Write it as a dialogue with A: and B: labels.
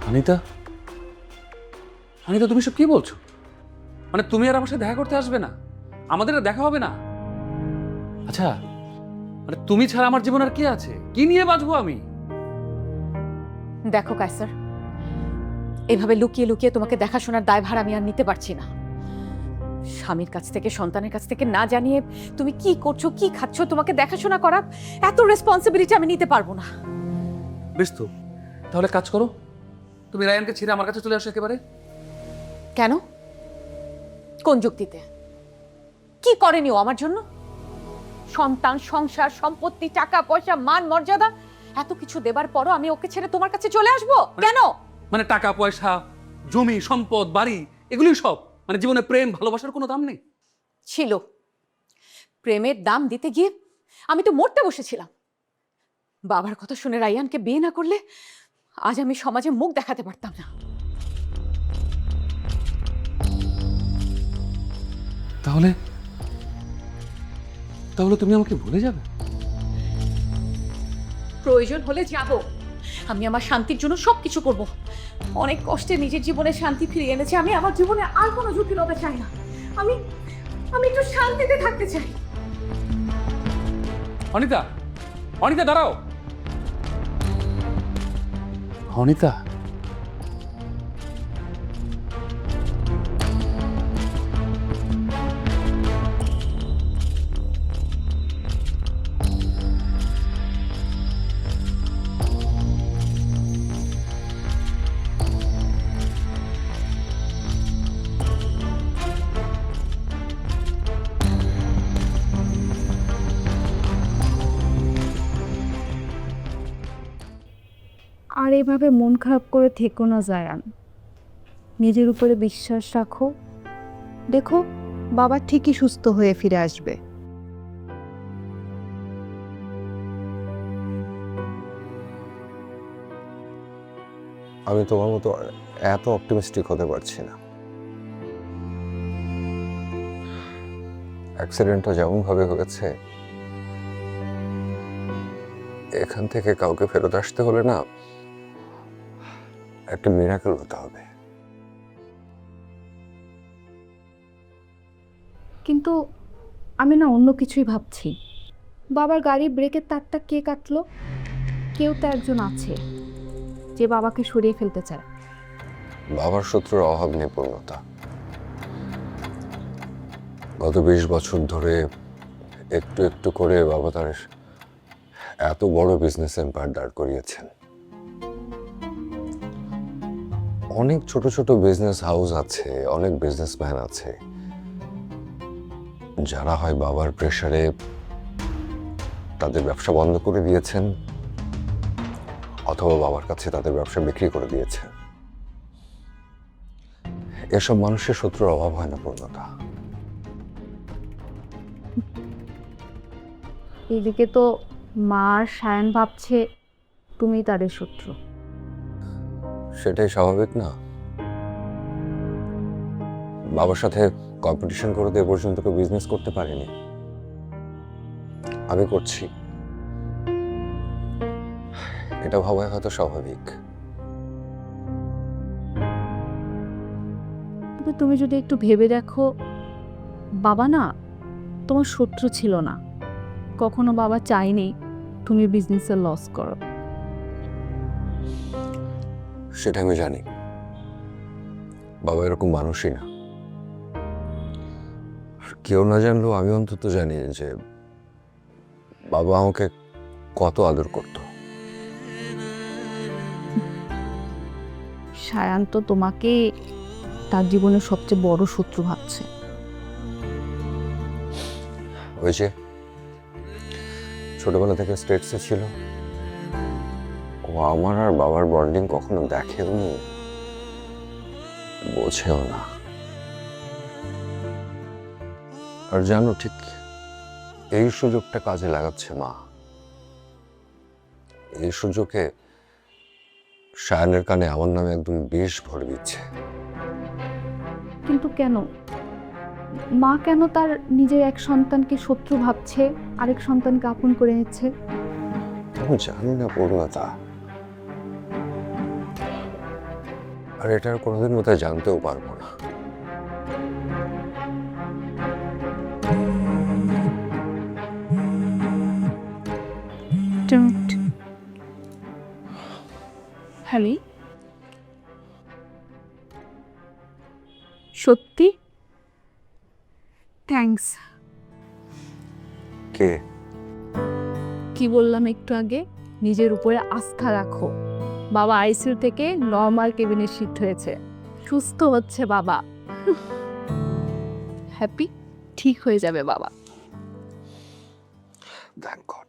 A: অনিতা, অনিতা তুমি সব কি বলছো? মানে তুমি আর আমার সাথে দেখা করতে আসবে না? আমাদের আর দেখা হবে না? আচ্ছা, মানে তুমি ছাড়া আমার জীবন আর কি আছে? কি নিয়ে বাঁচবো আমি?
B: দেখো কায়সার, এভাবে লুকিয়ে লুকিয়ে তোমাকে দেখাশোনার দায়ভার আমি আর নিতে পারছি না। স্বামীর কাছ থেকে, সন্তানের কাছ থেকে না জানিয়ে তুমি কি করছো, কি খাচ্ছ, তোমাকে দেখাশোনা করা এত রেসপন্সিবিলিটি আমি নিতে পারবো না।
A: বেশ তো, তাহলে কাজ করো, তুমি রায়ানকে ছেড়ে আমার কাছে চলে আসো একেবারে।
B: কেন? কোন যুক্তিতে? কি করেনি ও আমার জন্য? সন্তান, সংসার, সম্পত্তি, টাকা পয়সা, মান মর্যাদা এত কিছু দেবার পরও আমি ওকে ছেড়ে তোমার কাছে চলে আসবো কেন?
A: মানে টাকা পয়সা, জমি সম্পদ, বাড়ি, এগুলি সব, মানে জীবনে প্রেম ভালোবাসার কোনো দাম নেই?
B: ছিল। প্রেমের দাম দিতে গিয়ে আমি তো মরতে বসেছিলাম। বাবার কথা শুনে রায়ানকে বিয়ে না করলে আজ আমি সমাজে মুখ দেখাতে পারতাম না।
A: তাহলে তাহলে তুমি আমাকে ভুলে যাবে?
B: প্রয়োজন হলে যাব। আমি আমার শান্তির জন্য সবকিছু করব। অনেক কষ্টে নিজের জীবনে শান্তি ফিরিয়ে এনেছে। আমি আমার জীবনে আর কোনো ঝুঁকি নিতে চাই না। আমি আমি একটু শান্তিতে থাকতে চাই।
A: অনিতা, অনিতা দাঁড়াও। অনিতা,
C: আর এভাবে মন খারাপ করে থেকো না জায়ান, নিজের উপরে বিশ্বাস রাখো। দেখো, বাবা ঠিকই সুস্থ হয়ে ফিরে আসবে।
D: আমি তোমার মতো এত অপটিমিস্টিক হতে পারছি না। অ্যাক্সিডেন্টটা যেমন ভাবে হয়েছে, এখান থেকে কাউকে ফেরত আসতে হলে না একটা মিরাকেল হতে হবে।
C: কিন্তু আমি না অন্য কিছুই ভাবছি। বাবার গাড়ি ব্রেকের তারটা কে কাটলো? কেউ তো একজন আছে যে বাবাকে সরিয়ে ফেলতে চায়।
D: বাবার শত্রুর অভাব নেই পূর্ণতা। গত 20 বছর ধরে একটু একটু করে বাবা তার এত বড় বিজনেস এম্পায়ার দাঁড় করিয়েছেন। অনেক ছোট ছোট বিজনেস হাউস আছে, অনেক বিজনেসম্যান আছে যারা হয় বাবার প্রেসারে তাদের ব্যবসা বন্ধ করে দিয়েছেন, অথবা বাবার কাছে তাদের ব্যবসা বিক্রি করে দিয়েছেন। এসব মানুষের শত্রুর অভাব হয় না পূর্ণতা।
C: এদিকে তো মা আর সায়ন ভাবছে তুমি তাদের শত্রু।
D: সেটাই স্বাভাবিক না? বাবার সাথে কম্পিটিশন করে তো এ পর্যন্ত কেউ বিজনেস করতে পারেনি। আমি করছি, এটা ভাবাই হয়তো স্বাভাবিক।
C: কিন্তু তুমি যদি একটু ভেবে দেখো, বাবা না তোমার শত্রু ছিল না। কখনো বাবা চায়নি তুমি বিজনেসে লস করো।
D: সেটা আমি জানি, বাবা এরকম মানুষই না। কেউ না জানলেও আমি অন্তত জানি যে বাবা আমাকে কত আদর করত।
C: সায়ান তো তোমাকে তার জীবনের সবচেয়ে বড় শত্রু ভাবছে।
D: ওই যে ছোটবেলা থেকে স্টেটসে ছিল, ও আমার আর বাবার বন্ডিং কখনো দেখেও নি, বোঝেও না। আর জানো, ঠিক এই সুযোগটা কাজে লাগাচ্ছে মা। এই সুযোগে সায়নের কানে আমার নামে একদম বিষ ভরে দিচ্ছে।
C: কিন্তু কেন? মা কেন তার নিজের এক সন্তানকে শত্রু ভাবছে, আরেক সন্তানকে আপন করে নিচ্ছে?
D: আমি জানি না পূর্ণতা, আর এটা আর কোনোদিন বোধহয় জানতেও পারবো না।
C: হ্যালি, সত্যি থ্যাঙ্কস।
D: কে?
C: কি বললাম একটু আগে, নিজের উপরে আস্থা রাখো। বাবা আইসিইউ থেকে নর্মাল কেবিনে শিফট হয়েছে, সুস্থ হচ্ছে বাবা। হ্যাপি, ঠিক হয়ে যাবে বাবা।
D: Thank god.